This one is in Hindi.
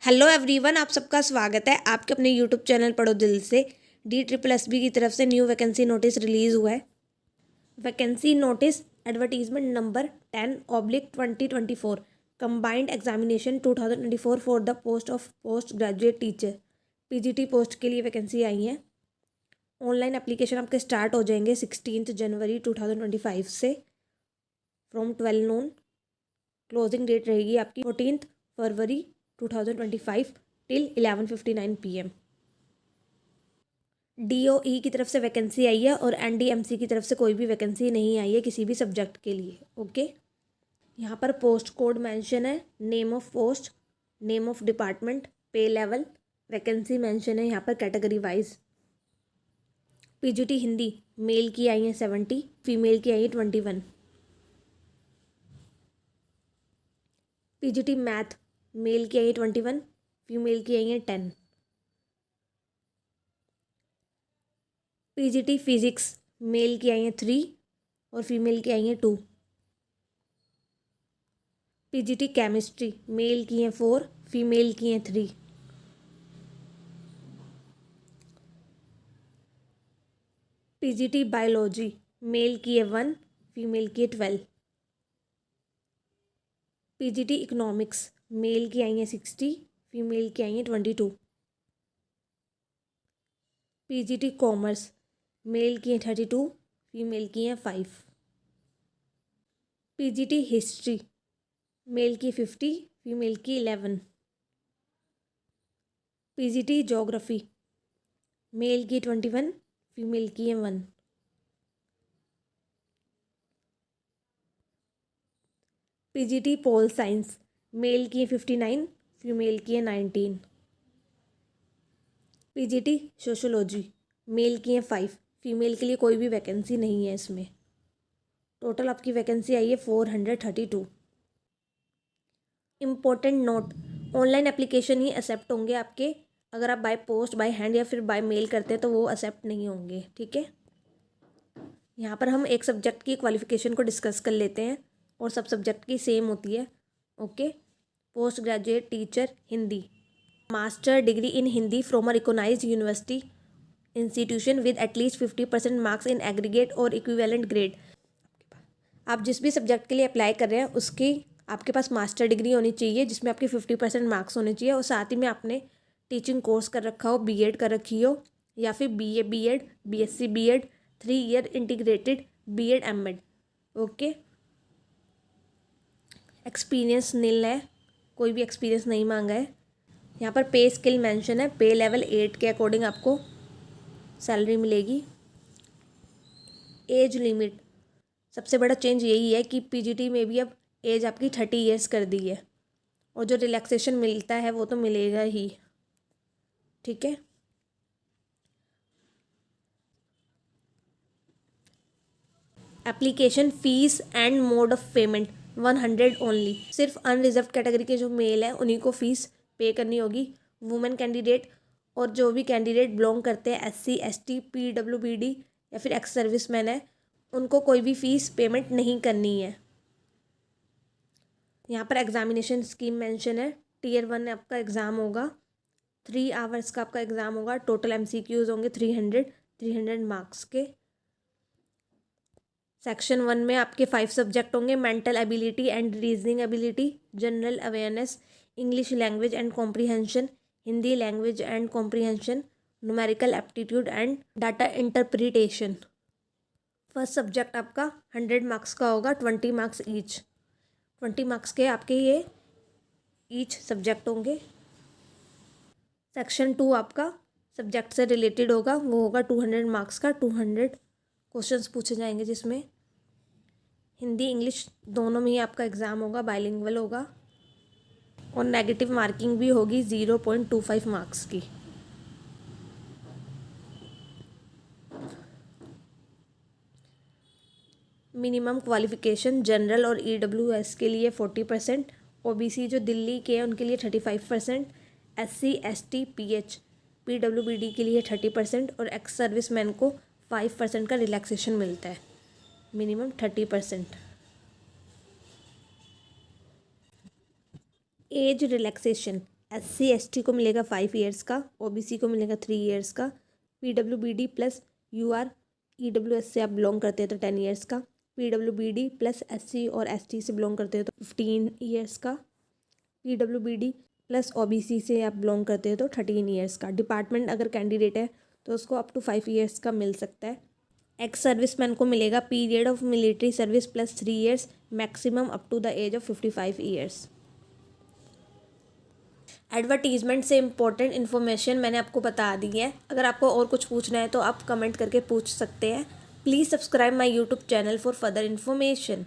हेलो एवरीवन, आप सबका स्वागत है आपके अपने यूट्यूब चैनल पढ़ो दिल से। DSSB की तरफ से न्यू वैकेंसी नोटिस रिलीज़ हुआ है। Vacancy notice advertisement number 10/2024 combined examination 2024 for the post of post graduate teacher PGT post के लिए वैकेंसी आई है। ऑनलाइन एप्लीकेशन आपके स्टार्ट हो जाएंगे 16 जनवरी 2025 से फ्रॉम 12 नून। क्लोजिंग डेट रहेगी आपकी 14 फरवरी 2025 टिल 11:59 PM। DOE की तरफ से वैकेंसी आई है और NDMC की तरफ से कोई भी वैकेंसी नहीं आई है किसी भी सब्जेक्ट के लिए। ओके, यहाँ पर पोस्ट कोड मेंशन है, name of post, name of department, pay level, vacancy mention है यहाँ पर category wise. PGT Hindi male की आई है 70, फीमेल की आई है 21। PGT मैथ मेल की आई है 21, फीमेल की आई है 10। PGT फिजिक्स मेल की आई है 3 और फीमेल की आई है 2। PGT केमिस्ट्री मेल की है 4, फीमेल की है 3। PGT बायोलॉजी मेल की है 1, फीमेल की है 12। PGT इकोनॉमिक्स मेल की आई है 60, फीमेल की आई है 22। PGT कॉमर्स मेल की है 32, फीमेल की है 5। PGT हिस्ट्री मेल की 50, फीमेल की 11। PGT ज्योग्राफी मेल की 21, फीमेल की है 1। PGT पोल साइंस मेल की है 59, फीमेल की है 19। PGT सोशोलॉजी मेल की है 5, फीमेल के लिए कोई भी वैकेंसी नहीं है इसमें। टोटल आपकी वैकेंसी आई है 432। इम्पोर्टेंट नोट, ऑनलाइन एप्लीकेशन ही एक्सेप्ट होंगे आपके। अगर आप बाय पोस्ट, बाय हैंड या फिर बाय मेल करते हैं तो वो एक्सेप्ट नहीं होंगे। ठीक है, यहाँ पर हम एक सब्जेक्ट की क्वालिफिकेशन को डिस्कस कर लेते हैं और सब सब्जेक्ट की सेम होती है। Okay, post graduate teacher Hindi, master degree in Hindi from a recognised university institution with at least 50% marks in aggregate और इक्विवेलेंट ग्रेड। आप जिस भी सब्जेक्ट के लिए अप्लाई कर रहे हैं उसकी आपके पास मास्टर डिग्री होनी चाहिए जिसमें आपके 50% मार्क्स होने चाहिए और साथ ही में आपने टीचिंग कोर्स कर रखा हो, BEd कर रखी हो या फिर BA BEd, BSc BEd, 3 year integrated BEd MEd। Okay, experience nil है, कोई भी एक्सपीरियंस नहीं मांगा है। यहाँ पर पे स्केल मेंशन है, पे लेवल 8 के अकॉर्डिंग आपको सैलरी मिलेगी। एज लिमिट, सबसे बड़ा चेंज यही है कि PGT में भी अब एज आपकी 30 ईयर्स कर दी है और जो रिलैक्सेशन मिलता है वो तो मिलेगा ही। ठीक है, application fees and mode of payment 100 only. सिर्फ अनरिजर्व कैटेगरी के जो मेल हैं उन्हीं को फीस पे करनी होगी। वुमेन कैंडिडेट और जो भी कैंडिडेट बिलोंग करते हैं SC ST PWBD या फिर एक्स सर्विसमैन है उनको कोई भी फीस पेमेंट नहीं करनी है। यहाँ पर एग्जामिनेशन स्कीम मेंशन है। Tier 1 आपका एग्ज़ाम होगा, 3 आवर्स का आपका एग्ज़ाम होगा। टोटल MCQs होंगे 300 मार्क्स के। सेक्शन 1 में आपके 5 सब्जेक्ट होंगे, mental ability and reasoning ability, general awareness, English language and comprehension, Hindi language and comprehension, numerical aptitude and data interpretation. First subject आपका 100 मार्क्स का होगा, 20 मार्क्स ईच। 20 मार्क्स के आपके ये ईच सब्जेक्ट होंगे। सेक्शन 2 आपका सब्जेक्ट से रिलेटेड होगा, वो होगा 200 मार्क्स का। 200 क्वेश्चंस पूछे जाएंगे जिसमें हिंदी इंग्लिश दोनों में ही आपका एग्ज़ाम होगा, बाइलिंगुअल होगा और नेगेटिव मार्किंग भी होगी 0.25 मार्क्स की। मिनिमम क्वालिफिकेशन जनरल और EWS के लिए 40%, OBC जो दिल्ली के हैं उनके लिए 35%, SC ST PH PWBD के लिए 30% और एक्स सर्विसमैन को 5% का रिलैक्सेशन मिलता है, minimum 30%। Age relaxation, SC ST को मिलेगा 5 ईयर्स का, OBC को मिलेगा 3 ईयर्स का, PWBD प्लस UR EWS से आप बिलोंग करते हैं तो 10 ईयर्स का, PWBD प्लस SC और ST से बिलोंग करते हो तो 15 ईयर्स का, PWBD प्लस OBC से आप बिलोंग करते हो तो 13 ईयर्स का। डिपार्टमेंट अगर कैंडिडेट है तो उसको अप टू 5 ईयर्स का मिल सकता है। एक्स सर्विसमैन को मिलेगा period of military service plus 3 years, maximum up to the age of 55 years. Advertisement से इम्पोर्टेंट इन्फॉर्मेशन मैंने आपको बता दी है। अगर आपको और कुछ पूछना है तो आप कमेंट करके पूछ सकते हैं। Please subscribe my YouTube channel for further information.